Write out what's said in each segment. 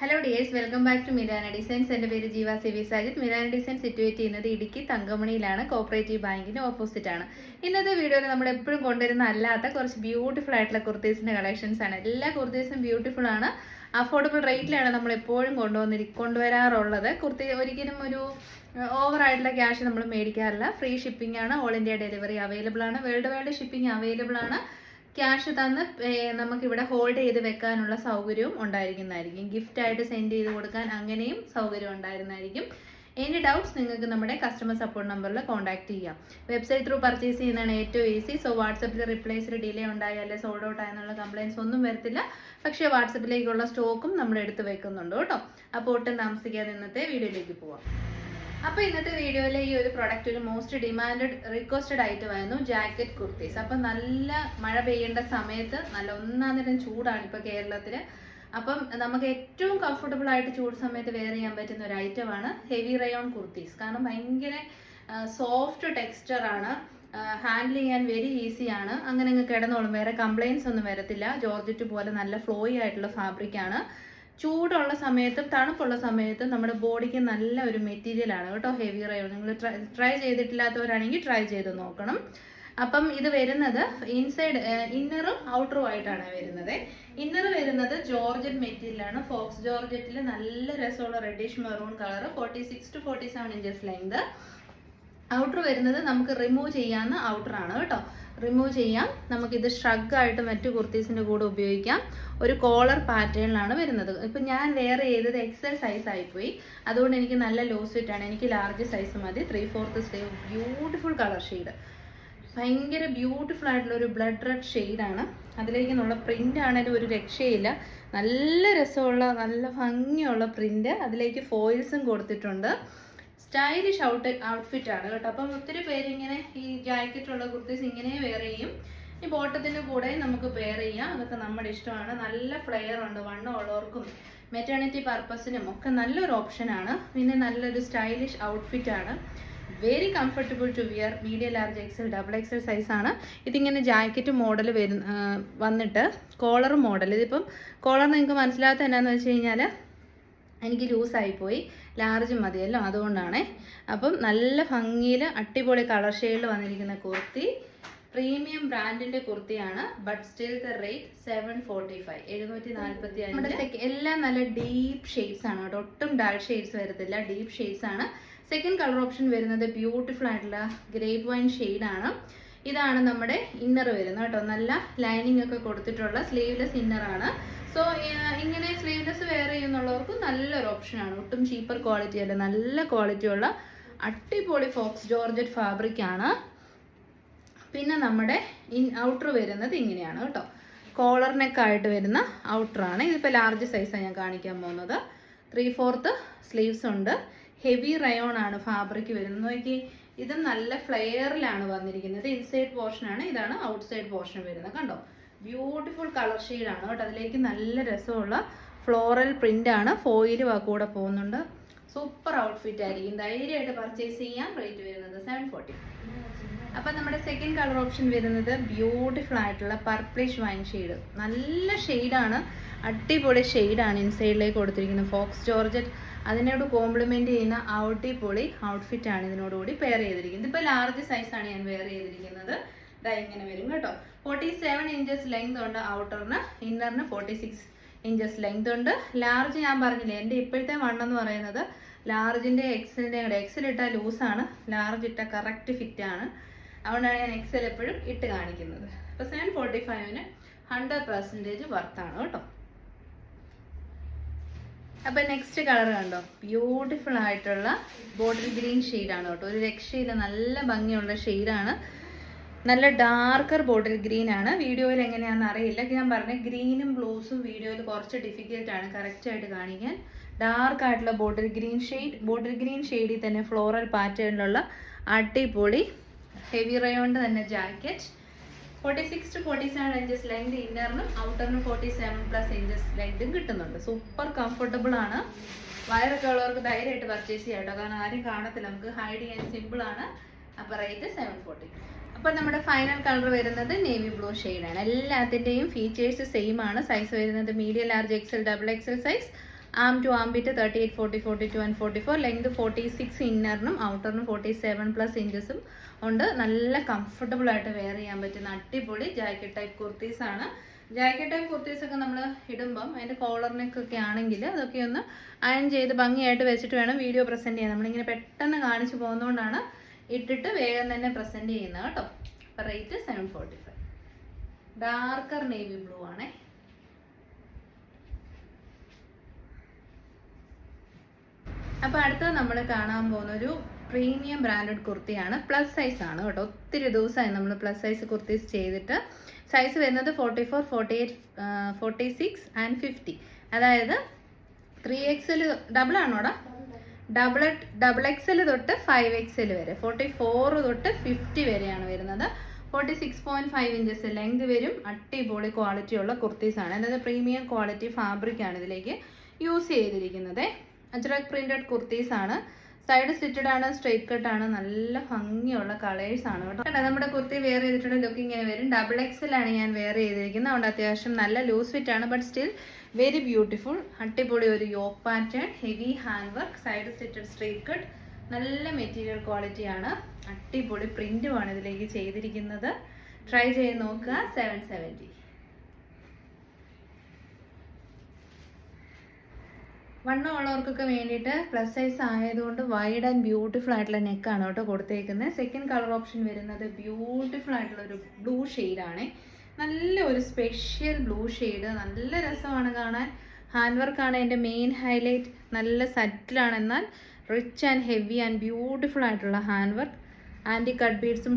Hello dears, welcome back to Mirana designs. എൻ്റെ പേര് Jeeva C V Sajid. Mirana design situate ചെയ്യുന്നത് ഇടുക്കി തങ്കമണിയിലാണ്, കോപ്പറേറ്റീവ് ബാങ്കിന് ഓപ്പോസിറ്റ് ആണ്. ഇന്നത്തെ വീഡിയോയിൽ നമ്മൾ എപ്പോഴും കൊണ്ടുവരുന്ന അല്ലാത്ത കുറച്ച് ബ്യൂട്ടിഫുൾ ആയിട്ടുള്ള കുർത്തീസിൻ്റെ കളക്ഷൻസ് ആണ്. എല്ലാ കുർത്തീസും ബ്യൂട്ടിഫുൾ ആണ്. അഫോർഡബിൾ റേറ്റിലാണ് നമ്മൾ എപ്പോഴും കൊണ്ടുവരാറുള്ളത്. കുർത്തി ഒരിക്കലും ഒരു ഓവറായിട്ടുള്ള ക്യാഷ് നമ്മൾ മേടിക്കാറില്ല. ഫ്രീ ഷിപ്പിംഗ് ആണ്, ഓൾ ഇന്ത്യ ഡെലിവറി അവൈലബിൾ ആണ്, വേൾഡ് വൈഡ് ഷിപ്പിംഗ് അവൈലബിൾ ആണ്. ക്യാഷ് തന്ന് നമുക്കിവിടെ ഹോൾഡ് ചെയ്ത് വെക്കാനുള്ള സൗകര്യവും ഉണ്ടായിരിക്കുന്നതായിരിക്കും. ഗിഫ്റ്റായിട്ട് സെൻഡ് ചെയ്ത് കൊടുക്കാൻ അങ്ങനെയും സൗകര്യം ഉണ്ടായിരുന്നതായിരിക്കും. എനി ഡൗട്ട്സ് നിങ്ങൾക്ക് നമ്മുടെ കസ്റ്റമർ സപ്പോർട്ട് നമ്പറിൽ കോൺടാക്ട് ചെയ്യാം. വെബ്സൈറ്റ് ത്രൂ പർച്ചേസ് ചെയ്യുന്നതാണ് ഏറ്റവും ഈസി. സോ വാട്സപ്പിൽ റിപ്ലൈസിൽ ഡിലേ ഉണ്ടായി അല്ലെ സോൾഡ് ഔട്ട് ആയെന്നുള്ള കംപ്ലയിൻസ് ഒന്നും വരത്തില്ല. പക്ഷേ വാട്സപ്പിലേക്കുള്ള സ്റ്റോക്കും നമ്മൾ എടുത്ത് വെക്കുന്നുണ്ട് കേട്ടോ. അപ്പോൾ ഒട്ടും താമസിക്കാതെ ഇന്നത്തെ വീഡിയോയിലേക്ക് പോവാം. അപ്പോൾ ഇന്നത്തെ വീഡിയോയിലെ ഈ ഒരു പ്രൊഡക്റ്റ് ഒരു മോസ്റ്റ് ഡിമാൻഡഡ് റിക്വസ്റ്റഡ് ഐറ്റം ആയിരുന്നു, ജാക്കറ്റ് കുർത്തീസ്. അപ്പം നല്ല മഴ പെയ്യേണ്ട സമയത്ത് നല്ല ഒന്നാന്തരം ചൂടാണ് ഇപ്പോൾ കേരളത്തിൽ. അപ്പം നമുക്ക് ഏറ്റവും കംഫർട്ടബിൾ ആയിട്ട് ചൂട് സമയത്ത് വെയർ ചെയ്യാൻ പറ്റുന്ന ഒരു ഐറ്റമാണ് ഹെവി റയോൺ കുർത്തീസ്. കാരണം ഭയങ്കര സോഫ്റ്റ് ടെക്സ്ചർ ആണ്, ഹാൻഡിൽ ചെയ്യാൻ വെരി ഈസിയാണ്. അങ്ങനെ അങ്ങ് കിടന്നോളും, വേറെ കംപ്ലയിൻസ് ഒന്നും വരത്തില്ല. ജോർജറ്റ് പോലെ നല്ല ഫ്ലോയി ആയിട്ടുള്ള ഫാബ്രിക്കാണ്. ചൂടുള്ള സമയത്തും തണുപ്പുള്ള സമയത്തും നമ്മുടെ ബോഡിക്ക് നല്ല ഒരു മെറ്റീരിയൽ ആണ് കേട്ടോ ഹെവി റയോൺ. നിങ്ങൾ ട്രൈ ചെയ്തിട്ടില്ലാത്തവരാണെങ്കിൽ ട്രൈ ചെയ്ത് നോക്കണം. അപ്പം ഇത് വരുന്നത് ഇൻസൈഡ് ഇന്നറും ഔട്ടറും ആയിട്ടാണ് വരുന്നത്. ഇന്നർ വരുന്നത് ജോർജറ്റ് മെറ്റീരിയലാണ്, ഫോക്സ് ജോർജറ്റിൽ നല്ല രസമുള്ള reddish maroon colour, 46 to 47 inches length. Outer വരുന്നത് നമുക്ക് റിമൂവ് ചെയ്യാവുന്ന ഔട്ടർ ആണ് കേട്ടോ. റിമൂവ് ചെയ്യാം. നമുക്കിത് ഷ്രഗായിട്ട് മറ്റു കുർത്തീസിൻ്റെ കൂടെ ഉപയോഗിക്കാം. ഒരു കോളർ പാറ്റേണിലാണ് വരുന്നത്. ഇപ്പം ഞാൻ വെയർ ചെയ്തത് എക്സൽ സൈസ് ആയിപ്പോയി, അതുകൊണ്ട് എനിക്ക് നല്ല ലൂസ് ഫിറ്റ് ആണ്. എനിക്ക് ലാർജ് സൈസ് മതി. 3/4 സ്ലീവ്, ബ്യൂട്ടിഫുൾ കളർ ഷെയ്ഡ്, ഭയങ്കര ബ്യൂട്ടിഫുൾ ആയിട്ടുള്ള ഒരു ബ്ലഡ് റെഡ് ഷെയ്ഡാണ്. അതിലേക്ക് നിന്നുള്ള പ്രിൻ്റ് ആണെങ്കിലും ഒരു രക്ഷയില്ല. നല്ല രസമുള്ള നല്ല ഭംഗിയുള്ള പ്രിൻ്റ്. അതിലേക്ക് ഫോയിൽസും കൊടുത്തിട്ടുണ്ട്. സ്റ്റൈലിഷ് ഔട്ട്ഫിറ്റ് ആണ് കേട്ടോ. അപ്പം ഒത്തിരി പേര് ഇങ്ങനെ ഈ ജാക്കറ്റുള്ള കുർത്തീസ് ഇങ്ങനെ വെയർ ചെയ്യും. ഈ ബോട്ടത്തിൻ്റെ കൂടെ നമുക്ക് വെയർ ചെയ്യാം. അതൊക്കെ നമ്മുടെ ഇഷ്ടമാണ്. നല്ല ഫ്ലെയർ ഉണ്ട്, വണ്ണം ഉള്ളവർക്കും മെറ്റേണിറ്റി പർപ്പസിനും ഒക്കെ നല്ലൊരു ഓപ്ഷനാണ്. പിന്നെ നല്ലൊരു സ്റ്റൈലിഷ് ഔട്ട്ഫിറ്റ് ആണ്. Very comfortable to wear. Medium, large, XL, double XL സൈസാണ്. ഇതിങ്ങനെ ജാക്കറ്റ് മോഡൽ വന്നിട്ട് കോളർ മോഡൽ. ഇതിപ്പം കോളർ നിങ്ങൾക്ക് മനസ്സിലാകാത്ത എന്നാന്ന് വെച്ച് കഴിഞ്ഞാൽ എനിക്ക് ലൂസായിപ്പോയി, ലാർജ് മതിയല്ലോ, അതുകൊണ്ടാണ്. അപ്പം നല്ല ഭംഗിയിൽ അടിപൊളി കളർ ഷെയ്ഡിൽ വന്നിരിക്കുന്ന കുർത്തി, പ്രീമിയം ബ്രാൻഡിൻ്റെ കുർത്തിയാണ്. But still the rate 745, 745. എല്ലാം നല്ല ഡീപ്പ് ഷെയ്ഡ്സ് ആണ് കേട്ടോ. ഒട്ടും ഡാൾ ഷെയ്ഡ്സ് വരത്തില്ല, ഡീപ്പ് ഷെയ്ഡ്സ് ആണ്. സെക്കൻഡ് കളർ ഓപ്ഷൻ വരുന്നത് ബ്യൂട്ടിഫുൾ ആയിട്ടുള്ള ഗ്രേപ്പ് വൈൻ ഷെയ്ഡാണ്. ഇതാണ് നമ്മുടെ ഇന്നർ വരുന്നത് കേട്ടോ. നല്ല ലൈനിങ് ഒക്കെ കൊടുത്തിട്ടുള്ള സ്ലീവ്ലെസ് ഇന്നറാണ്. സോ ഇങ്ങനെ സ്ലീവ്ലെസ് വെയർ ചെയ്യുന്നുള്ളവർക്ക് നല്ലൊരു ഓപ്ഷനാണ്. ഒട്ടും ചീപ്പർ ക്വാളിറ്റി അല്ല, നല്ല ക്വാളിറ്റിയുള്ള അടിപൊളി ഫോക്സ് ജോർജറ്റ് ഫാബ്രിക്കാണ്. പിന്നെ നമ്മുടെ ഔട്ടർ വരുന്നത് ഇങ്ങനെയാണ് കേട്ടോ. കോളർ നെക്കായിട്ട് വരുന്ന ഔട്ടറാണ്. ഇതിപ്പോൾ ലാർജ് സൈസാണ് ഞാൻ കാണിക്കാൻ പോകുന്നത്. 3/4 സ്ലീവ്സ് ഉണ്ട്. ഹെവി റയോൺ ആണ് ഫാബ്രിക് വരുന്നത്. നോക്കി, ഇതും നല്ല ഫ്ലെയറിലാണ് വന്നിരിക്കുന്നത്. ഇൻസൈഡ് പോർഷനാണ്, ഇതാണ് ഔട്ട്സൈഡ് പോർഷൻ വരുന്നത്. കണ്ടോ, ബ്യൂട്ടിഫുൾ കളർ ഷെയ്ഡാണ് കേട്ടോ. അതിലേക്ക് നല്ല രസമുള്ള ഫ്ലോറൽ പ്രിൻ്റ് ആണ്. ഫോയിൽ കൂടെ പോകുന്നുണ്ട്. സൂപ്പർ ഔട്ട്ഫിറ്റ് ആയിരിക്കും. ധൈര്യമായിട്ട് പർച്ചേസ് ചെയ്യാം. റേറ്റ് വരുന്നത് 740. അപ്പം നമ്മുടെ സെക്കൻഡ് കളർ ഓപ്ഷൻ വരുന്നത് ബ്യൂട്ടിഫുൾ ആയിട്ടുള്ള പർപ്പിളിഷ് വൈൻ ഷെയ്ഡ്. നല്ല ഷെയ്ഡാണ്, അടിപൊളി ഷെയ്ഡാണ്. ഇൻസൈഡിലേക്ക് കൊടുത്തിരിക്കുന്നത് ഫോക്സ് ജോർജറ്റ്. അതിനോട് കോംപ്ലിമെൻറ്റ് ചെയ്യുന്ന അടിപൊളി ഔട്ട്ഫിറ്റാണ് ഇതിനോടുകൂടി പെയർ ചെയ്തിരിക്കുന്നത്. ഇപ്പോൾ ലാർജ് സൈസാണ് ഞാൻ വെയർ ചെയ്തിരിക്കുന്നത്. ഇതാ ഇങ്ങനെ വരും കേട്ടോ. 47 ഇഞ്ചസ് ലെങ്ത് ഉണ്ട് ഔട്ടറിന്, ഇന്നറിന് 46 ഇഞ്ചസ് ലെങ്ത് ഉണ്ട്. ലാർജ് ഞാൻ പറഞ്ഞില്ലേ, എൻ്റെ ഇപ്പോഴത്തെ വണ്ണം എന്ന് പറയുന്നത് ലാർജിൻ്റെ എക്സലിൻ്റെ കൂടെ. എക്സൽ ഇട്ടാൽ ലൂസാണ്, ലാർജ് ഇട്ടാൽ കറക്റ്റ് ഫിറ്റാണ്. അതുകൊണ്ടാണ് ഞാൻ എക്സൽ എപ്പോഴും ഇട്ട് കാണിക്കുന്നത്. അപ്പോൾ 745-ന് 100% വർത്താണ് കേട്ടോ. അപ്പം നെക്സ്റ്റ് കളർ കണ്ടോ, ബ്യൂട്ടിഫുൾ ആയിട്ടുള്ള ബോട്ടിൽ ഗ്രീൻ ഷെയ്ഡാണ് കേട്ടോ. ഒരു രക്ഷയില്ല, നല്ല ഭംഗിയുള്ള ഷെയ്ഡാണ്. നല്ല ഡാർക്കർ ബോട്ടിൽ ഗ്രീൻ ആണ്. വീഡിയോയിൽ എങ്ങനെയാണെന്ന് അറിയില്ല. ഞാൻ പറഞ്ഞ ഗ്രീനും ബ്ലൂസും വീഡിയോയിൽ കുറച്ച് ഡിഫിക്കൽട്ടാണ് കറക്റ്റായിട്ട് കാണിക്കാൻ. ഡാർക്ക് ആയിട്ടുള്ള bottle green shade, bottle green ഷെയ്ഡിൽ തന്നെ ഫ്ലോറൽ പാറ്റേണിലുള്ള അടിപൊളി ഹെവി റയോണ്ട് തന്നെ ജാക്കറ്റ്. 46 to 47 ഇഞ്ചസ് ലെങ്ത് ഇന്നറിനും ഔട്ടറിനും 47+ ഇഞ്ചസ് ലെങ്തും കിട്ടുന്നുണ്ട്. സൂപ്പർ കംഫർട്ടബിൾ ആണ്. വയറൊക്കെ ഉള്ളവർക്ക് ധൈര്യമായിട്ട് പർച്ചേസ് ചെയ്യാം കേട്ടോ. കാരണം ആരും കാണത്തില്ല, നമുക്ക് ഹൈഡ് ചെയ്യാൻ സിമ്പിളാണ്. അപ്പോൾ റേറ്റ് 740. അപ്പോൾ നമ്മുടെ ഫൈനൽ കളർ വരുന്നത് നേവി ബ്ലൂ ഷെയ്ഡാണ്. എല്ലാത്തിൻ്റെയും ഫീച്ചേഴ്സ് സെയിം ആണ്. സൈസ് വരുന്നത് medium, large, XL, double XL size. Arm to arm bit 38, 40, 42 and 44. Length 46 ഇന്നറിനും ഔട്ടറിനും 47+ ഇഞ്ചസും ഉണ്ട്. നല്ല കംഫർട്ടബിൾ ആയിട്ട് വെയർ ചെയ്യാൻ പറ്റുന്ന അടിപൊളി ജാക്കറ്റ് ടൈപ്പ് കുർത്തീസാണ്. ജാക്കറ്റ് ടൈപ്പ് കുർത്തീസൊക്കെ നമ്മൾ ഇടുമ്പം അതിൻ്റെ കോളർ നെക്കൊക്കെ ആണെങ്കിൽ അതൊക്കെ ഒന്ന് അയൺ ചെയ്ത് ഭംഗിയായിട്ട് വെച്ചിട്ട് വേണം വീഡിയോ പ്രസൻറ്റ് ചെയ്യാൻ. നമ്മളിങ്ങനെ പെട്ടെന്ന് കാണിച്ചു പോകുന്നതുകൊണ്ടാണ് ഇട്ടിട്ട് വേഗം തന്നെ പ്രസൻറ്റ് ചെയ്യുന്നത് കേട്ടോ. അപ്പോൾ റേറ്റ് 745. ഡാർക്കർ നേവി ബ്ലൂ ആണേ. അപ്പോൾ അടുത്തത് നമ്മൾ കാണാൻ പോകുന്നൊരു പ്രീമിയം ബ്രാൻഡഡ് കുർത്തിയാണ്. പ്ലസ് സൈസ് ആണ് കേട്ടോ. ഒത്തിരി ദിവസമായി നമ്മൾ പ്ലസ് സൈസ് കുർത്തീസ് ചെയ്തിട്ട്. സൈസ് വരുന്നത് 44, 48, 46 ആൻഡ് 50. അതായത് 3XL ഡബിൾ ആണോടാ, ഡബിൾ XL തൊട്ട് 5XL വരെ, 44 തൊട്ട് 50 വരെയാണ് വരുന്നത്. 46.5 ഇഞ്ചസ് ലെങ്ത് വരും. അടിപൊളി ക്വാളിറ്റി ഉള്ള കുർത്തീസാണ്. അതായത് പ്രീമിയം ക്വാളിറ്റി ഫാബ്രിക്കാണ് ഇതിലേക്ക് യൂസ് ചെയ്തിരിക്കുന്നത്. അജ്രക് പ്രിന്റഡ് കുർത്തീസാണ്. സൈഡ് സ്റ്റിറ്റഡ് ആണ്, സ്ട്രെയിറ്റ് കട്ട് ആണ്. നല്ല ഭംഗിയുള്ള കളേഴ്സ് ആണ് കേട്ടോ. നമ്മുടെ കുർത്തി വെയർ ചെയ്തിട്ടുള്ള ലുക്ക് ഇങ്ങനെ വരും. ഡബിൾ XL ആണ് ഞാൻ വെയർ ചെയ്തിരിക്കുന്നത്. അതുകൊണ്ട് അത്യാവശ്യം നല്ല ലൂസ് ഫിറ്റ് ആണ്, ബട്ട് സ്റ്റിൽ വെരി ബ്യൂട്ടിഫുൾ. അടിപൊളി ഒരു yoke pattern, heavy hand work, side stitched straight cut, നല്ല മെറ്റീരിയൽ ക്വാളിറ്റി ആണ്. അടിപൊളി പ്രിന്റുമാണ് ഇതിലേക്ക് ചെയ്തിരിക്കുന്നത്. ട്രൈ ചെയ്ത് നോക്കുക. 770. വണ്ണം ഉള്ളവർക്കൊക്കെ വേണ്ടിയിട്ട് പ്ലസ് സൈസ് ആയതുകൊണ്ട് വൈഡ് ആൻഡ് ബ്യൂട്ടിഫുൾ ആയിട്ടുള്ള നെക്കാണ് കേട്ടോ കൊടുത്തേക്കുന്നത്. സെക്കൻഡ് കളർ ഓപ്ഷൻ വരുന്നത് ബ്യൂട്ടിഫുൾ ആയിട്ടുള്ള ഒരു ബ്ലൂ ഷെയ്ഡാണ്. നല്ല ഒരു സ്പെഷ്യൽ ബ്ലൂ ഷെയ്ഡ്. നല്ല രസമാണ് കാണാൻ. ഹാൻഡ് വർക്കാണ് എൻ്റെ മെയിൻ ഹൈലൈറ്റ്. നല്ല സറ്റിലാണ്, എന്നാൽ rich and heavy and beautiful ആയിട്ടുള്ള ഹാൻഡ് വർക്ക്. ആൻറ്റി കട്ട് ബീഡ്സും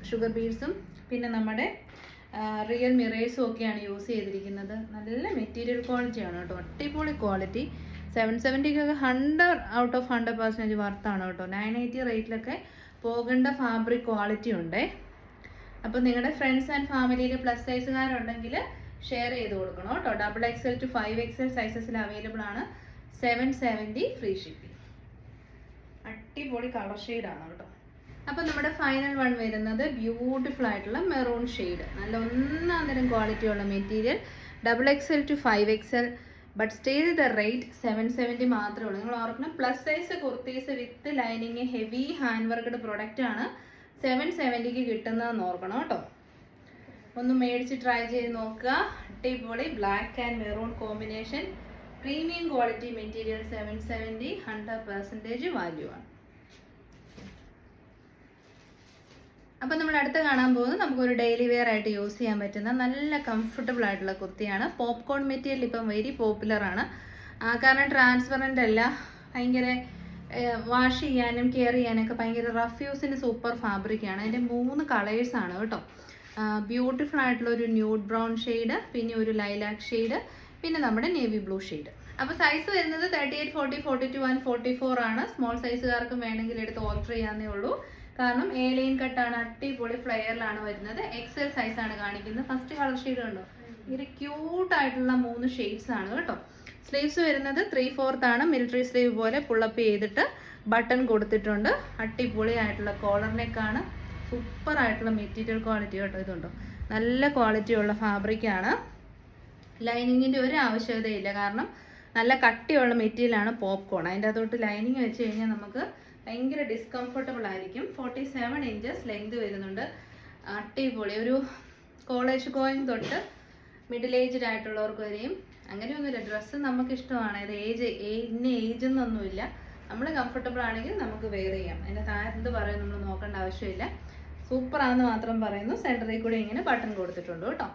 ഷുഗർ ബീഡ്സും പിന്നെ നമ്മുടെ റിയൽ മിറേഴ്സും ഒക്കെയാണ് യൂസ് ചെയ്തിരിക്കുന്നത്. നല്ല മെറ്റീരിയൽ ക്വാളിറ്റിയാണ് കേട്ടോ. അടിപൊളി ക്വാളിറ്റി. 770ക്കൊക്കെ 100 ഔട്ട് ഓഫ് 100% വർത്താണ് കേട്ടോ. 980 റേറ്റിലൊക്കെ പോകേണ്ട ഫാബ്രിക് ക്വാളിറ്റി ഉണ്ടേ. അപ്പോൾ നിങ്ങളുടെ ഫ്രണ്ട്സ് ആൻഡ് ഫാമിലിയിൽ പ്ലസ് സൈസുകാരുണ്ടെങ്കിൽ ഷെയർ ചെയ്ത് കൊടുക്കണം കേട്ടോ. ഡബിൾ XL ടു 5XL സൈസസിൽ അവൈലബിൾ ആണ്. 770 ഫ്രീ ഷിപ്പിംഗ്. അടിപൊളി കളർ ഷെയ്ഡാണ് കേട്ടോ. അപ്പോൾ നമ്മുടെ ഫൈനൽ വൺ വരുന്നത് ബ്യൂട്ടിഫുൾ ആയിട്ടുള്ള മെറൂൺ ഷെയ്ഡ്. നല്ല ഒന്നാം തരം ക്വാളിറ്റിയുള്ള material. Double XL to 5XL, but still the rate 770 മാത്രമേ ഉള്ളൂ. നിങ്ങൾ ഓർക്കണം, plus size kurtis with lining heavy hand worked product ആണ് 770ക്ക് കിട്ടുന്നതെന്ന് ഓർക്കണം കേട്ടോ. ഒന്ന് മേടിച്ച് ട്രൈ ചെയ്ത് നോക്കുക. അടിപൊളി black and maroon combination, premium quality material. 770 100% value ആണ്. അപ്പോൾ നമ്മൾ അടുത്ത് കാണാൻ പോകുന്നത് നമുക്കൊരു ഡെയിലി വെയർ ആയിട്ട് യൂസ് ചെയ്യാൻ പറ്റുന്ന നല്ല കംഫർട്ടബിൾ ആയിട്ടുള്ള കുർത്തിയാണ്. പോപ്കോൺ മെറ്റീരിയൽ ഇപ്പം വെരി പോപ്പുലർ ആണ്. കാരണം ട്രാൻസ്പെറൻ്റ് അല്ല, ഭയങ്കര വാഷ് ചെയ്യാനും കെയർ ചെയ്യാനൊക്കെ ഭയങ്കര റഫ് യൂസിന് സൂപ്പർ ഫാബ്രിക്കാണ്. അതിൻ്റെ 3 കളേഴ്സാണ് കേട്ടോ. ബ്യൂട്ടിഫുൾ ആയിട്ടുള്ള ഒരു ന്യൂഡ് ബ്രൗൺ ഷെയ്ഡ്, പിന്നെ ഒരു ലൈലാക്ക് ഷെയ്ഡ്, പിന്നെ നമ്മുടെ നേവി ബ്ലൂ ഷെയ്ഡ്. അപ്പോൾ സൈസ് വരുന്നത് 38, 40, 42 ആൻഡ് 44 ആണ്. സ്മോൾ സൈസുകാർക്കും വേണമെങ്കിൽ എടുത്ത് ഓൾട്ടർ ചെയ്യാവുന്നേ ഉള്ളൂ. കാരണം എ ലൈൻ കട്ടാണ്. അടിപൊളി ഫ്ലെയറിലാണ് വരുന്നത്. XL സൈസാണ് കാണിക്കുന്നത്. ഫസ്റ്റ് കളർ ഷെയ്ഡ് കണ്ടോ, ഇത് ക്യൂട്ടായിട്ടുള്ള 3 ഷെയ്ഡ്സ് ആണ് കേട്ടോ. സ്ലീവ്സ് വരുന്നത് 3/4 ആണ്. മിലിറ്ററി സ്ലീവ് പോലെ പുള്ളപ്പ് ചെയ്തിട്ട് ബട്ടൺ കൊടുത്തിട്ടുണ്ട്. അടിപൊളി ആയിട്ടുള്ള കോളർ നെക്കാണ്. സൂപ്പർ ആയിട്ടുള്ള മെറ്റീരിയൽ ക്വാളിറ്റി കേട്ടോ. ഇതുണ്ടോ, നല്ല ക്വാളിറ്റിയുള്ള ഫാബ്രിക്കാണ്. ലൈനിങ്ങിൻ്റെ ഒരു ആവശ്യകതയില്ല, കാരണം നല്ല കട്ടിയുള്ള മെറ്റീരിയലാണ് പോപ്കോൺ. അതിൻ്റെ അകത്തോട്ട് ലൈനിങ് വെച്ച് കഴിഞ്ഞാൽ നമുക്ക് ഭയങ്കര ഡിസ്കംഫർട്ടബിൾ ആയിരിക്കും. 47 ഇഞ്ചസ് ലെങ്ത് വരുന്നുണ്ട്. അടിപൊളി ഒരു കോളേജ് ഗോയിങ് തൊട്ട് മിഡിൽ ഏജ്ഡ് ആയിട്ടുള്ളവർക്ക് വരെയും അങ്ങനെയൊന്നുമില്ല. ഡ്രസ്സ് നമുക്ക് ഇഷ്ടമാണ്. ഇത് ഇന്ന ഏജ് എന്നൊന്നുമില്ല. നമ്മൾ കംഫർട്ടബിൾ ആണെങ്കിൽ നമുക്ക് വെയർ ചെയ്യാം. അതിൻ്റെ താഴെ എന്ത് പറയും നമ്മൾ നോക്കേണ്ട ആവശ്യമില്ല. സൂപ്പറാണെന്ന് മാത്രം പറയുന്നു. സെൻറ്ററിൽ കൂടെ ഇങ്ങനെ ബട്ടൺ കൊടുത്തിട്ടുണ്ട് കേട്ടോ.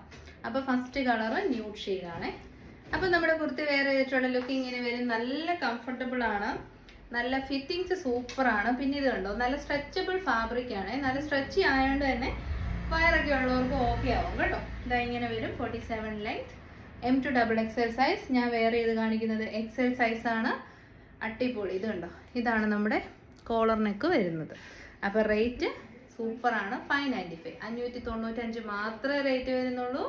അപ്പോൾ ഫസ്റ്റ് കളറ് ന്യൂഡ് ഷെയ്ഡാണ്. അപ്പോൾ നമ്മുടെ കുർത്തി വെയർ ചെയ്തിട്ടുള്ള ലുക്ക് ഇങ്ങനെ വരും. നല്ല കംഫർട്ടബിൾ ആണ്. നല്ല ഫിറ്റിങ്സ് സൂപ്പറാണ്. പിന്നെ ഇത് കണ്ടോ, നല്ല സ്ട്രെച്ചബിൾ ഫാബ്രിക്കാണ്. നല്ല സ്ട്രെച്ചി ആയതുകൊണ്ട് തന്നെ വയറൊക്കെ ഉള്ളവർക്ക് ഓക്കെ ആവും കേട്ടോ. ഇതാ ഇങ്ങനെ വരും. 47 length, M to XXL size. ഞാൻ വെയർ ചെയ്ത് കാണിക്കുന്നത് XL സൈസാണ്. അടിപൊളി. ഇത് കണ്ടോ, ഇതാണ് നമ്മുടെ കോളർ നെക്ക് വരുന്നത്. അപ്പോൾ റേറ്റ് സൂപ്പറാണ്. 595, 595 മാത്രമേ റേറ്റ് വരുന്നുള്ളൂ.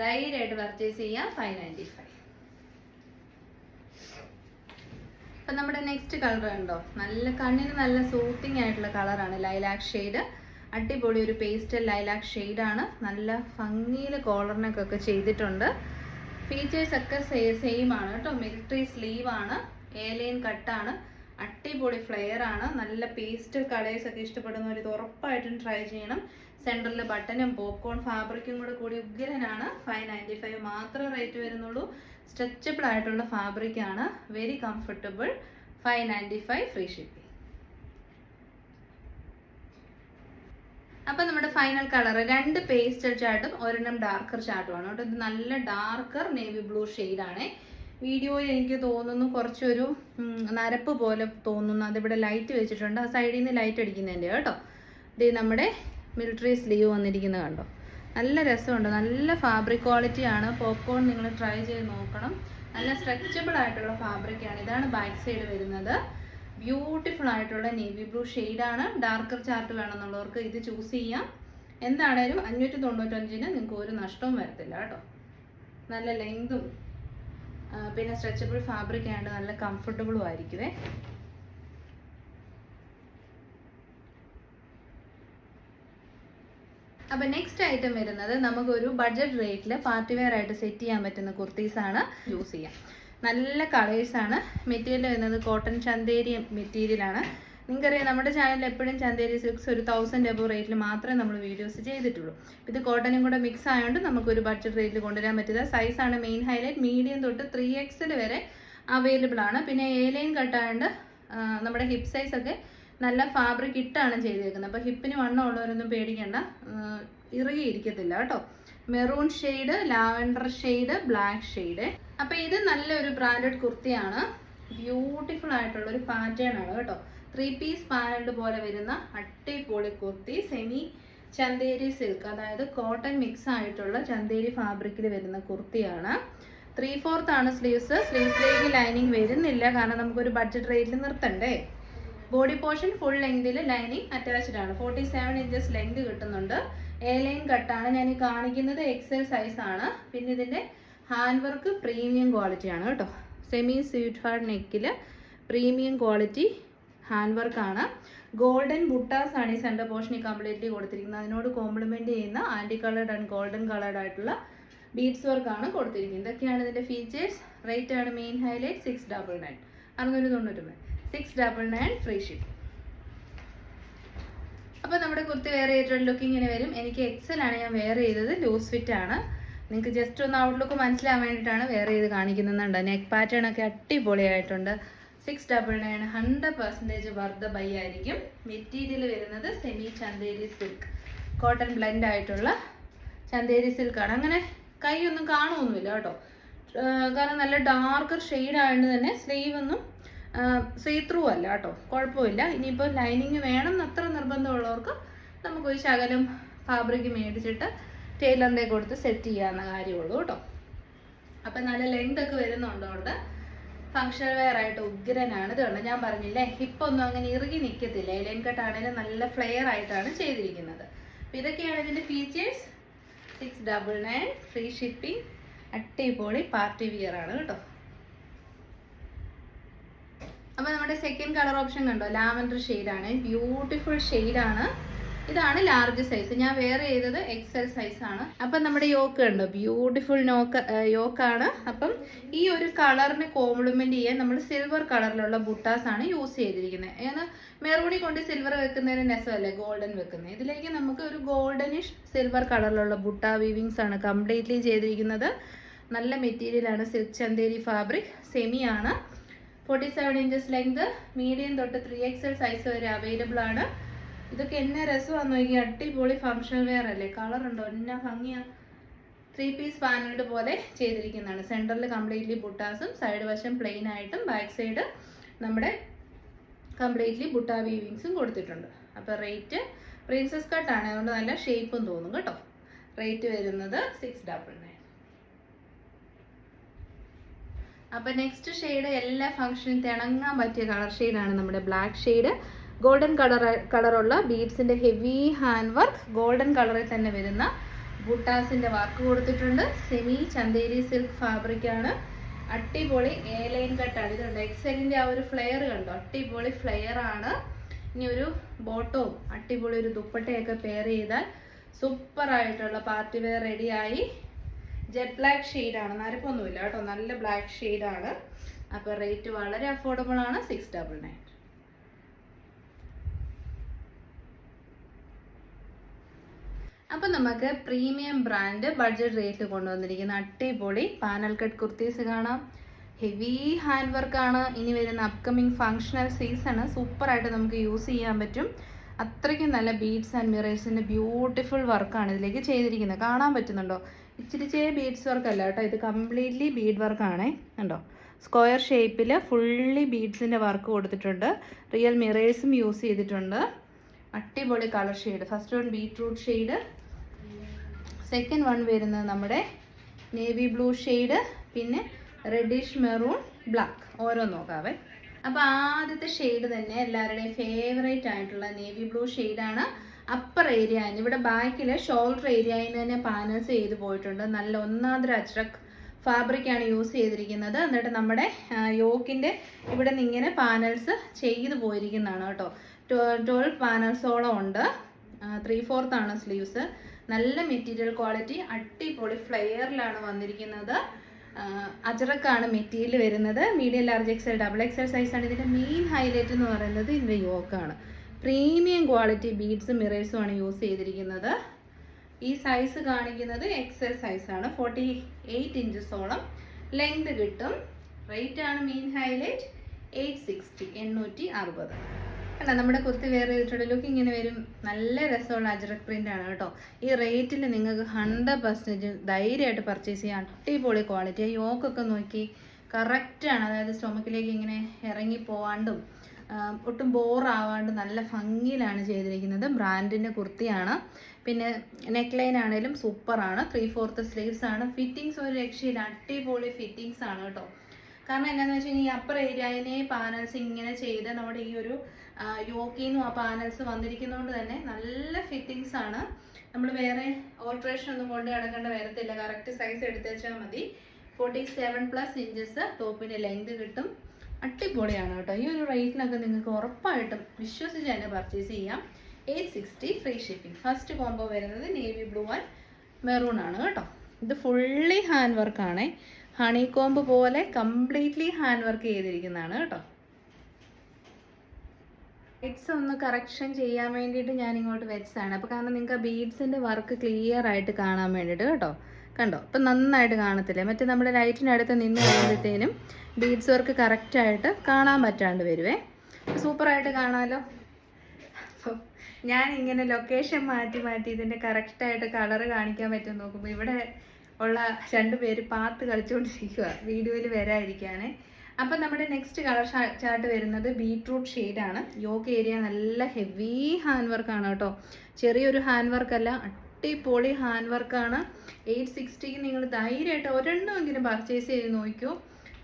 ധൈര്യമായിട്ട് പർച്ചേസ് ചെയ്യാം. 595. അപ്പം നമ്മുടെ നെക്സ്റ്റ് കളർ ഉണ്ടോ, നല്ല കണ്ണിന് നല്ല സൂത്തിങ് ആയിട്ടുള്ള കളറാണ്. Lilac shade. അടിപൊളി ഒരു പേസ്റ്റൽ ലൈലാക്ക് ഷെയ്ഡാണ്. നല്ല ഭംഗിയിൽ കോളറിനൊക്കെ ചെയ്തിട്ടുണ്ട്. ഫീച്ചേഴ്സ് ഒക്കെ സെയിം ആണ് കേട്ടോ. മിലിറ്ററി സ്ലീവ് ആണ്, എ-ലൈൻ കട്ടാണ്, അടിപൊളി ഫ്ലെയർ ആണ്. നല്ല പേസ്റ്റൽ കളേഴ്സ് ഒക്കെ ഇഷ്ടപ്പെടുന്നവർ ഇത് ഉറപ്പായിട്ടും ട്രൈ ചെയ്യണം. സെൻറ്ററിൽ ബട്ടനും പോപ്കോൺ ഫാബ്രിക്കും കൂടി ഉഗ്രനാണ്. 595 മാത്രമേ റേറ്റ് വരുന്നുള്ളൂ. സ്ട്രെച്ചബിൾ ആയിട്ടുള്ള ഫാബ്രിക് ആണ്, വെരി കംഫർട്ടബിൾ. 595 free shipping. അപ്പം നമ്മുടെ ഫൈനൽ കളർ 2 പേസ്റ്റൽ ചാർട്ടും ഒരെണ്ണം ഡാർക്കർ ചാർട്ടുമാണ് കേട്ടോ. ഇത് നല്ല ഡാർക്കർ നേവി ബ്ലൂ ഷെയ്ഡാണ്. വീഡിയോയിൽ എനിക്ക് തോന്നുന്നു കുറച്ചൊരു നരപ്പ് പോലെ തോന്നുന്നു. അതിവിടെ ലൈറ്റ് വെച്ചിട്ടുണ്ട്, ആ സൈഡിൽ നിന്ന് ലൈറ്റ് അടിക്കുന്നതിൻ്റെ കേട്ടോ. ഇത് നമ്മുടെ മിലിറ്ററി സ്ലീവ് വന്നിരിക്കുന്നത് കണ്ടോ, നല്ല രസമുണ്ട്. നല്ല ഫാബ്രിക് ക്വാളിറ്റിയാണ്. പോപ്കോൺ നിങ്ങൾ ട്രൈ ചെയ്ത് നോക്കണം. നല്ല സ്ട്രെച്ചബിൾ ആയിട്ടുള്ള ഫാബ്രിക്കാണ്. ഇതാണ് ബാക്ക് സൈഡ് വരുന്നത്. ബ്യൂട്ടിഫുൾ ആയിട്ടുള്ള നേവി ബ്ലൂ ഷെയ്ഡാണ്. ഡാർക്കർ ചാർട്ട് വേണമെന്നുള്ളവർക്ക് ഇത് ചൂസ് ചെയ്യാം. എന്താണേലും 595-ന് നിങ്ങൾക്ക് ഒരു നഷ്ടവും വരത്തില്ല കേട്ടോ. നല്ല ലെങ്തും പിന്നെ സ്ട്രെച്ചബിൾ ഫാബ്രിക് ആയതുകൊണ്ട് നല്ല കംഫർട്ടബിളും ആയിരിക്കുമേ. അപ്പോൾ നെക്സ്റ്റ് ഐറ്റം വരുന്നത് നമുക്കൊരു ബഡ്ജറ്റ് റേറ്റിൽ പാർട്ടി വെയർ ആയിട്ട് സെറ്റ് ചെയ്യാൻ പറ്റുന്ന കുർത്തീസാണ് യൂസ് ചെയ്യാം. നല്ല കളേഴ്സാണ്. മെറ്റീരിയൽ വരുന്നത് കോട്ടൺ ചന്തേരി മെറ്റീരിയലാണ്. നിങ്ങൾക്കറിയാം നമ്മുടെ ചാനലിൽ എപ്പോഴും ചന്തേരി സിൽക്സ് ഒരു 1000 എബോ റേറ്റിൽ മാത്രമേ നമ്മൾ വീഡിയോസ് ചെയ്തിട്ടുള്ളൂ. ഇത് കോട്ടനും കൂടെ മിക്സ് ആയതുകൊണ്ട് നമുക്കൊരു ബഡ്ജറ്റ് റേറ്റിൽ കൊണ്ടുവരാൻ പറ്റുന്ന സൈസാണ് മെയിൻ ഹൈലൈറ്റ്. മീഡിയം തൊട്ട് 3XL വരെ അവൈലബിൾ ആണ്. പിന്നെ എ-ലൈൻ കട്ടായതുകൊണ്ട് നമ്മുടെ ഹിപ്പ് സൈസൊക്കെ നല്ല ഫാബ്രിക് ഇട്ടാണ് ചെയ്തേക്കുന്നത്. അപ്പോൾ ഹിപ്പിന് വണ്ണം ഉള്ളവരൊന്നും പേടിക്കേണ്ട, ഇറുകിയിരിക്കത്തില്ല കേട്ടോ. Maroon shade, lavender shade, black shade. അപ്പോൾ ഇത് നല്ലൊരു ബ്രാൻഡഡ് കുർത്തിയാണ്. ബ്യൂട്ടിഫുൾ ആയിട്ടുള്ളൊരു പാറ്റേൺ ആണ് കേട്ടോ. 3 പീസ് പാനൽഡ് പോലെ വരുന്ന അടിപൊളി കുർത്തി. സെമി ചന്തേരി സിൽക്ക്, അതായത് കോട്ടൺ മിക്സ് ആയിട്ടുള്ള ചന്തേരി ഫാബ്രിക്കിൽ വരുന്ന കുർത്തിയാണ്. 3/4 ആണ് സ്ലീവ്സ്. സ്ലീവ്സിലേക്ക് ലൈനിങ് വരുന്നില്ല, കാരണം നമുക്കൊരു ബഡ്ജറ്റ് റേറ്റിൽ നിർത്തണ്ടേ. ബോഡി പോർഷൻ ഫുൾ ലെങ്തിൽ ലൈനിങ് അറ്റാച്ച്ഡ് ആണ്. 47 ഇഞ്ചസ് ലെങ്ത് കിട്ടുന്നുണ്ട്. എ-ലൈൻ കട്ടാണ്. ഞാൻ ഈ കാണിക്കുന്നത് XL സൈസാണ്. പിന്നെ ഇതിൻ്റെ ഹാൻഡ് വർക്ക് പ്രീമിയം ക്വാളിറ്റിയാണ് കേട്ടോ. സെമി സ്വീറ്റ് ഹാർഡ് നെക്കിൽ പ്രീമിയം ക്വാളിറ്റി ഹാൻഡ് വർക്കാണ്. ഗോൾഡൻ ബുട്ടാസ് ആണ് ഈ സെൻറ്റർ പോർഷനിൽ കംപ്ലീറ്റ്ലി കൊടുത്തിരിക്കുന്നത്. അതിനോട് കോംപ്ലിമെൻറ്റ് ചെയ്യുന്ന antique coloured and golden coloured ആയിട്ടുള്ള ബീഡ്സ് വർക്കാണ് കൊടുത്തിരിക്കുന്നത്. ഇതൊക്കെയാണ് ഇതിൻ്റെ ഫീച്ചേഴ്സ്. റേറ്റ് ആണ് മെയിൻ ഹൈലൈറ്റ്. 699, 699, 699 free ship. അപ്പോൾ നമ്മുടെ കുർത്തി വെയർ ചെയ്തിട്ടുള്ള ലുക്ക് ഇങ്ങനെ വരും. എനിക്ക് XL ആണ് ഞാൻ വെയർ ചെയ്തത്, ലൂസ് ഫിറ്റ് ആണ്. നിങ്ങൾക്ക് ജസ്റ്റ് ഒന്ന് ഔട്ട്ലുക്ക് മനസ്സിലാവാൻ വേണ്ടിയിട്ടാണ് വെയർ ചെയ്ത് കാണിക്കുന്നുണ്ട്. നെക്ക് പാറ്റേൺ ഒക്കെ അടിപൊളിയായിട്ടുണ്ട്. 699, 100% വർത്ത് ബൈ ആയിരിക്കും. മെറ്റീരിയൽ വരുന്നത് semi Chanderi silk, cotton blend ആയിട്ടുള്ള ചന്തേരി സിൽക്കാണ്. അങ്ങനെ കൈയൊന്നും കാണുമൊന്നുമില്ല കേട്ടോ, കാരണം നല്ല ഡാർക്കർ ഷെയ്ഡ് ആയതുകൊണ്ട് തന്നെ സ്ലീവ് ഒന്നും സീ ത്രൂ അല്ല കേട്ടോ, കുഴപ്പമില്ല. ഇനിയിപ്പോൾ ലൈനിങ് വേണം എന്നത്ര നിർബന്ധമുള്ളവർക്ക് നമുക്കൊരു ശകലം ഫാബ്രിക് മേടിച്ചിട്ട് ടൈലറിൻ്റെ കൊടുത്ത് സെറ്റ് ചെയ്യാവുന്ന കാര്യമുള്ളൂ കേട്ടോ. അപ്പം നല്ല ലെങ്ത് ഒക്കെ വരുന്നുണ്ടോണ്ട് ഫങ്ഷണൽ വെയർ ആയിട്ട് ഉഗ്രനാണ്. ഇത് കണ്ടോ, ഞാൻ പറഞ്ഞില്ലേ ഹിപ്പൊന്നും അങ്ങനെ ഇറുകി നിൽക്കത്തില്ല. എലൈൻ കട്ടാണെങ്കിലും നല്ല ഫ്ലെയർ ആയിട്ടാണ് ചെയ്തിരിക്കുന്നത്. അപ്പം ഇതൊക്കെയാണ് ഇതിൻ്റെ ഫീച്ചേഴ്സ്. 699 free shipping. അടിപൊളി പാർട്ടി വിയർ ആണ് കേട്ടോ. അപ്പോൾ നമ്മുടെ സെക്കൻഡ് കളർ ഓപ്ഷൻ കണ്ടോ, ലാവൻഡർ ഷെയ്ഡാണ്. ബ്യൂട്ടിഫുൾ ഷെയ്ഡാണ്. ഇതാണ് ലാർജ് സൈസ്. ഞാൻ വെയർ ചെയ്തത് XL സൈസാണ്. അപ്പം നമ്മുടെ യോക്ക് കണ്ടോ, ബ്യൂട്ടിഫുൾ യോക്കാണ്. അപ്പം ഈ ഒരു കളറിന് കോംപ്ലിമെൻറ്റ് ചെയ്യാൻ നമ്മൾ സിൽവർ കളറിലുള്ള ബുട്ടാസാണ് യൂസ് ചെയ്തിരിക്കുന്നത്. ഏന്ന് മെറൂണി കൊണ്ട് സിൽവർ വെക്കുന്നതിന് രസമല്ലേ ഗോൾഡൻ വെക്കുന്നത്. ഇതിലേക്ക് നമുക്ക് ഒരു ഗോൾഡനിഷ് സിൽവർ കളറിലുള്ള ബുട്ട വീവിങ്സ് ആണ് കംപ്ലീറ്റ്ലി ചെയ്തിരിക്കുന്നത്. നല്ല മെറ്റീരിയലാണ്. സിൽക്ക് ചന്തേരി ഫാബ്രിക്, സെമി ആണ്. 47 ഇഞ്ചസ് ലെങ്ത്, മീഡിയം തൊട്ട് 3XL സൈസ് വരെ അവൈലബിൾ ആണ്. ഇതൊക്കെ എന്നെ രസമാണെന്ന് നോക്കി, അടിപൊളി ഫങ്ഷണൽ വെയർ അല്ലേ. കളർ ഉണ്ടോ, എന്നാ ഭംഗിയാ. 3 പീസ് പാനൽഡ് പോലെ ചെയ്തിരിക്കുന്നതാണ്. സെൻറ്ററിൽ കംപ്ലീറ്റ്ലി ബുട്ടാസും സൈഡ് വശം പ്ലെയിൻ ആയിട്ടും ബാക്ക് സൈഡ് നമ്മുടെ കംപ്ലീറ്റ്ലി ബുട്ട വീവിങ്സും കൊടുത്തിട്ടുണ്ട്. അപ്പോൾ റേറ്റ് പ്രിൻസസ് കട്ടാണ്, അതുകൊണ്ട് നല്ല ഷേപ്പും തോന്നും കേട്ടോ. റേറ്റ് വരുന്നത് 699. അപ്പോൾ നെക്സ്റ്റ് ഷെയ്ഡ് എല്ലാ ഫംഗ്ഷനും തിളങ്ങാൻ പറ്റിയ കളർ ഷെയ്ഡാണ് നമ്മുടെ ബ്ലാക്ക് ഷെയ്ഡ്. ഗോൾഡൻ കളറുള്ള ബീഡ്സിൻ്റെ ഹെവി ഹാൻഡ് വർക്ക്, ഗോൾഡൻ കളറിൽ തന്നെ വരുന്ന ബുട്ടാസിൻ്റെ വർക്ക് കൊടുത്തിട്ടുണ്ട്. സെമി ചന്തേരി സിൽക്ക് ഫാബ്രിക്കാണ്. അടിപൊളി എ-ലൈൻ കട്ടാണ്. ഇതുണ്ട് XLൻ്റെ ആ ഒരു ഫ്ലെയർ കണ്ടോ, അടിപൊളി ഫ്ലെയർ ആണ്. ഇനി ഒരു ബോട്ടവും അടിപൊളി ഒരു ദുപ്പട്ടയൊക്കെ പെയർ ചെയ്താൽ സൂപ്പറായിട്ടുള്ള പാർട്ടി വെയർ റെഡിയായി. ജെറ്റ് ബ്ലാക്ക് ഷെയ്ഡാണ്, നരപ്പൊന്നുമില്ല കേട്ടോ, നല്ല ബ്ലാക്ക് ഷെയ്ഡാണ്. അപ്പോൾ റേറ്റ് വളരെ അഫോർഡബിൾ ആണ്, 699. അപ്പോൾ നമുക്ക് പ്രീമിയം ബ്രാൻഡ് ബഡ്ജറ്റ് റേറ്റിൽ കൊണ്ടുവന്നിരിക്കുന്ന അടിപൊളി പാനൽ കട്ട് കുർത്തീസ് കാണാം. ഹെവി ഹാൻഡ് വർക്കാണ്. ഇനി വരുന്ന അപ്കമിങ് ഫങ്ഷണൽ സീസണ് സൂപ്പറായിട്ട് നമുക്ക് യൂസ് ചെയ്യാൻ പറ്റും. അത്രയ്ക്കും നല്ല ബീഡ്സ് ആൻഡ് മിറേഴ്സിൻ്റെ ബ്യൂട്ടിഫുൾ വർക്കാണ് ഇതിലേക്ക് ചെയ്തിരിക്കുന്നത്. കാണാൻ പറ്റുന്നുണ്ടോ? ഇച്ചിരി ബീഡ്സ് വർക്ക് അല്ല കേട്ടോ, ഇത് കംപ്ലീറ്റ്ലി ബീഡ് വർക്കാണേ. കണ്ടോ, സ്ക്വയർ ഷേപ്പിൽ ഫുള്ളി ബീഡ്സിൻ്റെ വർക്ക് കൊടുത്തിട്ടുണ്ട്. റിയൽ മിറേഴ്സും യൂസ് ചെയ്തിട്ടുണ്ട്. അടിപൊളി colour shade. First one beetroot shade, second one വരുന്നത് നമ്മുടെ നേവി ബ്ലൂ ഷെയ്ഡ്, പിന്നെ റെഡിഷ് മെറൂൺ ബ്ലാക്ക്. ഓരോ നോക്കാവേ. അപ്പോൾ ആദ്യത്തെ ഷെയ്ഡ് തന്നെ എല്ലാവരുടെയും ഫേവറേറ്റ് ആയിട്ടുള്ള നേവി ബ്ലൂ ഷെയ്ഡാണ്. അപ്പർ ഏരിയ ഇവിടെ ബാക്കിൽ ഷോൾഡർ ഏരിയയിൽ നിന്ന് തന്നെ പാനൽസ് ചെയ്ത് പോയിട്ടുണ്ട്. നല്ല ഒന്നാന്തര അജ്രക് ഫാബ്രിക്കാണ് യൂസ് ചെയ്തിരിക്കുന്നത്. എന്നിട്ട് നമ്മുടെ യോക്കിൻ്റെ ഇവിടെ നിന്ന് ഇങ്ങനെ പാനൽസ് ചെയ്ത് പോയിരിക്കുന്നതാണ് കേട്ടോ. 12 പാനൽസോളം ഉണ്ട്. 3/4 ആണ് സ്ലീവ്സ്. നല്ല മെറ്റീരിയൽ ക്വാളിറ്റി, അടിപൊളി ഫ്ലെയറിലാണ് വന്നിരിക്കുന്നത്. അജറക്കാണ് മെറ്റീരിയൽ വരുന്നത്. Medium, large, XL, double XL സൈസാണ്. ഇതിൻ്റെ മെയിൻ ഹൈലൈറ്റ് എന്ന് പറയുന്നത് ഇതിൻ്റെ യോക്കാണ്. പ്രീമിയം ക്വാളിറ്റി ബീഡ്സും മിറേഴ്സും ആണ് യൂസ് ചെയ്തിരിക്കുന്നത്. ഈ സൈസ് കാണിക്കുന്നത് എക്സൽ സൈസാണ്. 48 ഇഞ്ചസോളം ലെങ്ത് കിട്ടും. റേറ്റ് ആണ് മെയിൻ ഹൈലൈറ്റ്, 860, 860. അല്ല, നമ്മുടെ കുർത്തി വെയർ ചെയ്തിട്ടുള്ള ലുക്ക് ഇങ്ങനെ വരും. നല്ല രസമുള്ള അജ്രക് പ്രിൻ്റ് ആണ് കേട്ടോ. ഈ റേറ്റിൽ നിങ്ങൾക്ക് 100% ധൈര്യമായിട്ട് പർച്ചേസ് ചെയ്യാം. അടിപൊളി ക്വാളിറ്റി. യോക്കൊക്കെ നോക്കി കറക്റ്റാണ്. അതായത് സ്റ്റൊമക്കിലേക്ക് ഇങ്ങനെ ഇറങ്ങി പോവാണ്ടും ഒട്ടും ബോറാവാണ്ട് നല്ല ഭംഗിയിലാണ് ചെയ്തിരിക്കുന്നത്. ബ്രാൻഡിൻ്റെ കുർത്തിയാണ്. പിന്നെ നെക്ക് ലൈൻ ആണെങ്കിലും സൂപ്പറാണ്. 3/4 സ്ലീവ്സ് ആണ്. ഫിറ്റിങ്സ് ഒരു രക്ഷയില്ല, അടിപൊളി ഫിറ്റിങ്സ് ആണ് കേട്ടോ. കാരണം എന്താണെന്ന് വെച്ച് കഴിഞ്ഞാൽ ഈ അപ്പർ ഏരിയയിനെ പാനൽസ് ഇങ്ങനെ ചെയ്ത് നമ്മുടെ ഈ ഒരു യോക്കിന്നും ആ പാനൽസ് വന്നിരിക്കുന്നതുകൊണ്ട് തന്നെ നല്ല ഫിറ്റിങ്സ് ആണ്. നമ്മൾ വേറെ ഓൾട്രേഷൻ ഒന്നും കൊണ്ട് കിടക്കേണ്ട വരത്തില്ല. കറക്റ്റ് സൈസ് എടുത്ത് വെച്ചാൽ മതി. 47+ ഇഞ്ചസ് ടോപ്പിൻ്റെ ലെങ്ത് കിട്ടും. അടിപൊളിയാണ് കേട്ടോ. ഈ ഒരു റേറ്റിനൊക്കെ നിങ്ങൾക്ക് ഉറപ്പായിട്ടും വിശ്വസിച്ച് തന്നെ പർച്ചേസ് ചെയ്യാം. 860 ഫ്രീ ഷിപ്പിംഗ്. ഫസ്റ്റ് കോംബോ വരുന്നത് നേവി ബ്ലൂ ആൻഡ് മെറൂൺ ആണ് കേട്ടോ. ഇത് ഫുള്ളി ഹാൻഡ് വർക്കാണ്. ഹണി കോംബ് പോലെ കംപ്ലീറ്റ്ലി ഹാൻഡ് വർക്ക് ചെയ്തിരിക്കുന്നതാണ് കേട്ടോ. ബീഡ്സ് ഒന്ന് കറക്ഷൻ ചെയ്യാൻ വേണ്ടിയിട്ട് ഞാൻ ഇങ്ങോട്ട് വെച്ചതാണ്. അപ്പോൾ കാരണം നിങ്ങൾക്ക് ആ ബീഡ്സിൻ്റെ വർക്ക് ക്ലിയർ ആയിട്ട് കാണാൻ വേണ്ടിയിട്ട് കേട്ടോ. കണ്ടോ, ഇപ്പം നന്നായിട്ട് കാണത്തില്ലേ? മറ്റേ നമ്മുടെ ലൈറ്റിനടുത്ത് നിന്ന് കഴിയുമ്പോഴത്തേനും ബീഡ്സ് വർക്ക് കറക്റ്റായിട്ട് കാണാൻ പറ്റാണ്ട് വരുവേ. സൂപ്പറായിട്ട് കാണാമല്ലോ. അപ്പോൾ ഞാനിങ്ങനെ ലൊക്കേഷൻ മാറ്റി ഇതിൻ്റെ കറക്റ്റായിട്ട് കളറ് കാണിക്കാൻ പറ്റും നോക്കുമ്പോൾ ഇവിടെ ഉള്ള 2 പേര് പാത്ത് കളിച്ചുകൊണ്ടിരിക്കുക, വീഡിയോയിൽ വരാതിരിക്കാനേ. അപ്പം നമ്മുടെ നെക്സ്റ്റ് കളർ ചാർട്ട് വരുന്നത് ബീട്രൂട്ട് ഷെയ്ഡാണ്. യോക്ക് ഏരിയ നല്ല ഹെവി ഹാൻഡ് വർക്കാണ് കേട്ടോ. ചെറിയൊരു ഹാൻഡ് വർക്കല്ല, അടിപൊളി ഹാൻഡ് വർക്കാണ്. 860 നിങ്ങൾ ധൈര്യമായിട്ട് ഒരെണ്ണമെങ്കിലും പർച്ചേസ് ചെയ്ത് നോക്കൂ.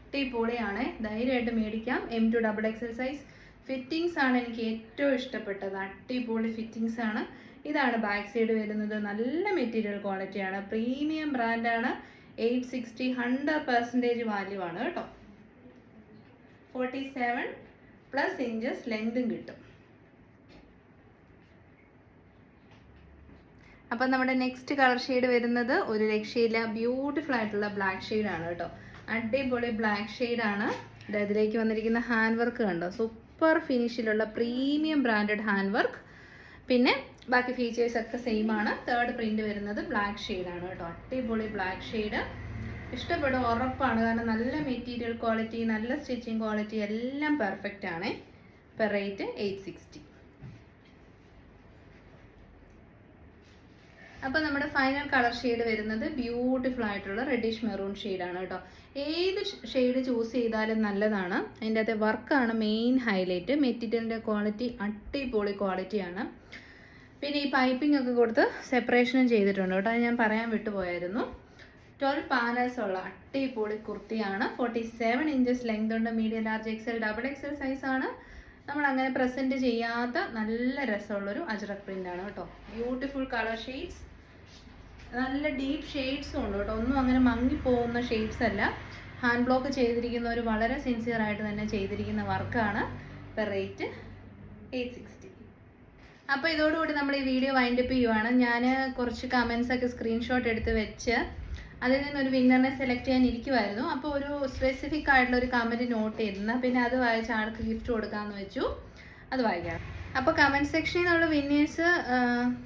അടിപൊളിയാണ്, ധൈര്യമായിട്ട് മേടിക്കാം. M2 double XL size. Fittings ആണ് എനിക്ക് ഏറ്റവും ഇഷ്ടപ്പെട്ടത്. അടിപൊളി ഫിറ്റിങ്സ് ആണ്. ഇതാണ് ബാക്ക് സൈഡ് വരുന്നത്. നല്ല മെറ്റീരിയൽ ക്വാളിറ്റിയാണ്. പ്രീമിയം ബ്രാൻഡാണ്. 860 100% വാല്യൂ ആണ് കേട്ടോ. 47+ ഇഞ്ചസ് ലെങ്തും കിട്ടും. അപ്പം നമ്മുടെ നെക്സ്റ്റ് കളർ ഷെയ്ഡ് വരുന്നത് ഒരു രക്ഷയില്ല, ബ്യൂട്ടിഫുൾ ആയിട്ടുള്ള ബ്ലാക്ക് ഷെയ്ഡാണ് കേട്ടോ. അടിപൊളി ബ്ലാക്ക് ഷെയ്ഡാണ്. ഇതിലേക്ക് വന്നിരിക്കുന്ന ഹാൻഡ് വർക്ക് കണ്ടോ, സൂപ്പർ ഫിനിഷിലുള്ള പ്രീമിയം ബ്രാൻഡഡ് ഹാൻഡ് വർക്ക്. പിന്നെ ബാക്കി ഫീച്ചേഴ്സ് ഒക്കെ സെയിം ആണ്. തേർഡ് പ്രിന്റ് വരുന്നത് ബ്ലാക്ക് ഷെയ്ഡാണ് കേട്ടോ. അടിപൊളി ബ്ലാക്ക് ഷെയ്ഡ്. ഇഷ്ടപ്പെടും ഉറപ്പാണ്. കാരണം നല്ല മെറ്റീരിയൽ ക്വാളിറ്റി, നല്ല സ്റ്റിച്ചിങ് ക്വാളിറ്റി എല്ലാം പെർഫെക്റ്റ് ആണ്. Per rate 860. അപ്പോൾ നമ്മുടെ ഫൈനൽ കളർ ഷെയ്ഡ് വരുന്നത് ബ്യൂട്ടിഫുൾ ആയിട്ടുള്ള റെഡിഷ് മെറൂൺ ഷെയ്ഡാണ് കേട്ടോ. ഏത് ഷെയ്ഡ് ചൂസ് ചെയ്താലും നല്ലതാണ്. അതിൻ്റെ അകത്തെ വർക്കാണ് മെയിൻ ഹൈലൈറ്റ്. മെറ്റീരിയലിൻ്റെ ക്വാളിറ്റി അടിപൊളി ക്വാളിറ്റിയാണ്. പിന്നെ ഈ പൈപ്പിംഗ് ഒക്കെ കൊടുത്ത് സെപ്പറേഷനും ചെയ്തിട്ടുണ്ട് കേട്ടോ. അത് ഞാൻ പറയാൻ വിട്ടുപോയായിരുന്നു. 12 പാനൽസ് ഉള്ള അടിപൊളി കുർത്തിയാണ്. 47 ഇഞ്ചസ് ലെങ്ത് ഉണ്ട്. Medium, large, XL, double XL സൈസാണ്. നമ്മൾ അങ്ങനെ പ്രസൻറ്റ് ചെയ്യാത്ത നല്ല രസമുള്ളൊരു അജ്രക് പ്രിൻ്റാണ് കേട്ടോ. ബ്യൂട്ടിഫുൾ കളർ ഷെയ്ഡ്സ്, നല്ല ഡീപ്പ് ഷെയ്ഡ്സും ഉണ്ട് കേട്ടോ. ഒന്നും അങ്ങനെ മങ്ങിപ്പോകുന്ന ഷെയ്ഡ്സ് അല്ല. ഹാൻഡ് ബ്ലോക്ക് ചെയ്തിരിക്കുന്നവർ വളരെ സിൻസിയർ ആയിട്ട് തന്നെ ചെയ്തിരിക്കുന്ന വർക്കാണ്. Per rate 860. അപ്പോൾ ഇതോടുകൂടി നമ്മൾ ഈ വീഡിയോ വൈൻഡപ്പ് ചെയ്യുവാണ്. ഞാൻ കുറച്ച് കമൻസ് ഒക്കെ സ്ക്രീൻഷോട്ട് എടുത്ത് വെച്ച് അതിൽ നിന്നൊരു വിന്നറിനെ സെലക്ട് ചെയ്യാൻ ഇരിക്കുമായിരുന്നു. അപ്പോൾ ഒരു സ്പെസിഫിക് ആയിട്ടുള്ള ഒരു കമൻറ്റ് നോട്ട് ചെയ്തിരുന്നു. പിന്നെ അത് വായിച്ച ആൾക്ക് ഗിഫ്റ്റ് കൊടുക്കാമെന്ന് വെച്ചു. അത് വായിക്കാം. അപ്പോൾ കമൻറ്റ് സെക്ഷനിൽ നിന്നുള്ള വിന്നേഴ്സ്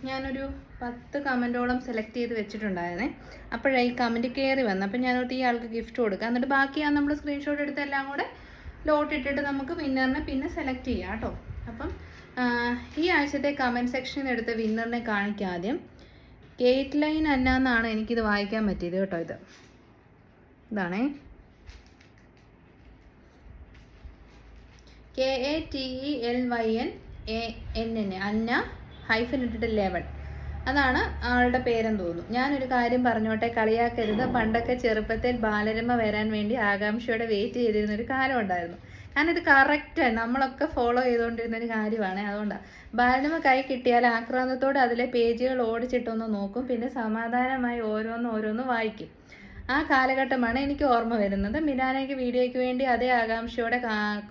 ഞാനൊരു 10 കമൻറ്റോളം സെലക്ട് ചെയ്ത് വെച്ചിട്ടുണ്ടായിരുന്നേ. അപ്പോഴാണ് ഈ കമൻറ്റ് കയറി വന്നത്. അപ്പോൾ ഞാനോട്ട് ഈ ആൾക്ക് ഗിഫ്റ്റ് കൊടുക്കാം. എന്നിട്ട് ബാക്കി നമ്മൾ സ്ക്രീൻഷോട്ട് എടുത്ത് എല്ലാം കൂടെ ലോട്ട് ഇട്ടിട്ട് നമുക്ക് വിന്നറിനെ പിന്നെ സെലക്ട് ചെയ്യാം കേട്ടോ. അപ്പം ഈ ആഴ്ചത്തെ കമൻറ്റ് സെക്ഷനിൽ നിന്ന് എടുത്ത വിന്നറിനെ കാണിക്കാം ആദ്യം. കേറ്റ് ലൈൻ അന്ന എന്നാണ് എനിക്കിത് വായിക്കാൻ പറ്റിയത് കേട്ടോ. ഇതാണേ KATELYNANN അന്ന ഹൈഫൻ ഇട്ടിട്ട് 11. അതാണ് ആളുടെ പേരെന്ന് തോന്നുന്നു. ഞാനൊരു കാര്യം പറഞ്ഞോട്ടെ, കളിയാക്കരുത്. പണ്ടൊക്കെ ചെറുപ്പത്തിൽ ബാലരമ വരാൻ വേണ്ടി ആകാംക്ഷയോടെ വെയിറ്റ് ചെയ്തിരുന്നൊരു കാലം ഉണ്ടായിരുന്നു. കാരണം ഇത് കറക്റ്റാണ്, നമ്മളൊക്കെ ഫോളോ ചെയ്തുകൊണ്ടിരുന്നൊരു കാര്യമാണ്. അതുകൊണ്ടാണ് ബാലരമ കൈ കിട്ടിയാൽ ആക്രാന്തത്തോടെ അതിലെ പേജുകൾ ഓടിച്ചിട്ടൊന്ന് നോക്കും, പിന്നെ സമാധാനമായി ഓരോന്ന് വായിക്കും. ആ കാലഘട്ടമാണ് എനിക്ക് ഓർമ്മ വരുന്നത്. മിലാനയ്ക്ക് വീഡിയോയ്ക്ക് വേണ്ടി അതേ ആകാംക്ഷയോടെ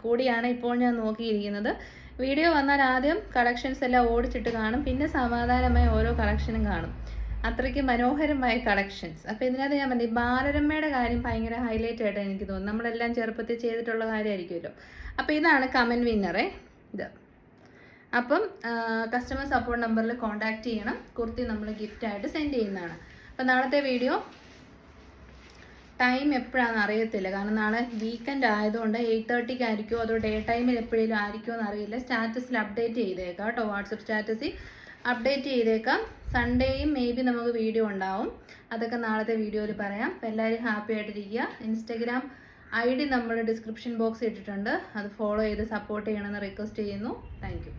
കൂടിയാണ് ഇപ്പോൾ ഞാൻ നോക്കിയിരിക്കുന്നത്. വീഡിയോ വന്നാൽ ആദ്യം കളക്ഷൻസ് എല്ലാം ഓടിച്ചിട്ട് കാണും, പിന്നെ സമാധാനമായി ഓരോ കളക്ഷനും കാണും. അത്രയ്ക്ക് മനോഹരമായ കളക്ഷൻസ്. അപ്പോൾ ഇതിനകത്ത് ഞാൻ പറഞ്ഞു, ബാലരമയുടെ കാര്യം ഭയങ്കര ഹൈലൈറ്റ് ആയിട്ട് എനിക്ക് തോന്നുന്നു. നമ്മളെല്ലാം ചെറുപ്പത്തിൽ ചെയ്തിട്ടുള്ള കാര്യമായിരിക്കുമല്ലോ. അപ്പോൾ ഇതാണ് കമൻറ്റ് വിന്നറേ ഇത്. അപ്പം കസ്റ്റമർ സപ്പോർട്ട് നമ്പറിൽ കോൺടാക്റ്റ് ചെയ്യണം. കുർത്തി നമ്മൾ ഗിഫ്റ്റായിട്ട് സെൻഡ് ചെയ്യുന്നതാണ്. അപ്പം നാളത്തെ വീഡിയോ ടൈം എപ്പോഴാണെന്ന് അറിയത്തില്ല, കാരണം നാളെ വീക്കെൻഡ് ആയതുകൊണ്ട് 8:30 ആയിരിക്കുമോ അതോ ഡേ ടൈമിൽ എപ്പോഴേലും ആയിരിക്കുമോ എന്ന് അറിയില്ല. സ്റ്റാറ്റസിൽ അപ്ഡേറ്റ് ചെയ്തേക്കാം കേട്ടോ, വാട്സപ്പ് സ്റ്റാറ്റസിൽ അപ്ഡേറ്റ് ചെയ്തേക്കാം. സൺഡേയും മേ ബി നമുക്ക് വീഡിയോ ഉണ്ടാവും. അതൊക്കെ നാളത്തെ വീഡിയോയിൽ പറയാം. അപ്പോൾ എല്ലാവരും ഹാപ്പി ആയിട്ടിരിക്കുക. ഇൻസ്റ്റഗ്രാം ID നമ്മൾ ഡിസ്ക്രിപ്ഷൻ ബോക്സ് ഇട്ടിട്ടുണ്ട്, അത് ഫോളോ ചെയ്ത് സപ്പോർട്ട് ചെയ്യണമെന്ന് റിക്വസ്റ്റ് ചെയ്യുന്നു. Thank you.